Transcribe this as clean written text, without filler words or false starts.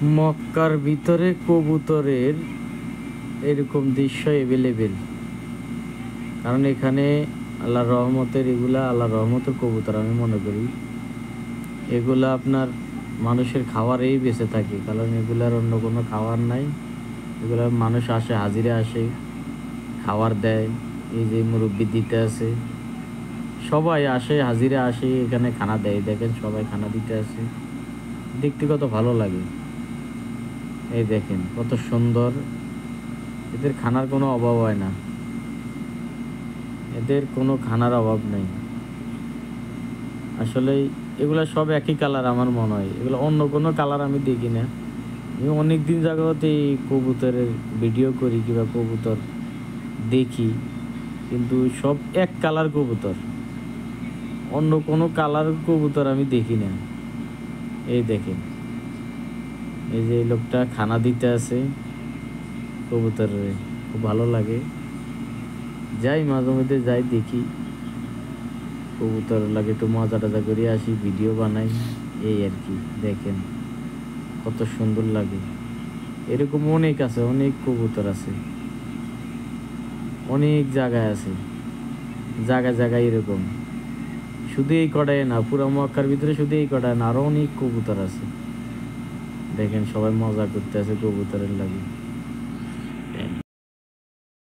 মক্কার ভিতরে কবুতরের এরকম দৃশ্য এভেলেবেল, কারণ এখানে আল্লাহ রহমতের কবুতর আমি মনে করি এগুলা আপনার মানুষের খাওয়ারেই বেঁচে থাকে, কারণ এগুলার অন্য কোনো খাওয়ার নাই। এগুলো মানুষ আসে, হাজিরে আসে, খাবার দেয়। এই যে মুরব্বি দিতে আছে, সবাই আসে, হাজিরে আসে, এখানে খানা দেয়। দেখেন সবাই খানা দিতে আছে, দেখতে কত ভালো লাগে। এই দেখেন কত সুন্দর, এদের খানার কোনো অভাব হয় না, এদের কোনো খানার অভাব নেই। আসলে এগুলা সব একই কালার আমার মনে হয়, এগুলো অন্য কোনো কালার আমি দেখি না। আমি অনেক দিন যাবত এই কবুতরের ভিডিও করি কিংবা কবুতর দেখি, কিন্তু সব এক কালার কবুতর, অন্য কোনো কালার কবুতর আমি দেখি না। এই দেখেন, এই যে লোকটা খানা দিতে আছে কবুতরের, খুব ভালো লাগে। যাই মাঝে মধ্যে যাই, দেখি কবুতর লাগে, একটু মজা টজা করে আসি, ভিডিও বানাই, এই আর কি। দেখেন কত সুন্দর লাগে। এরকম অনেক আছে, অনেক কবুতর আছে, অনেক জায়গায় আছে, জায়গায় জায়গায় এরকম। শুধু এই কটায় না, পুরো মক্কার ভিতরে শুধু এই কটায় না, আরো অনেক কবুতর আছে। দেখেন সবাই মজা করতে আছে কবুতরের লাগে।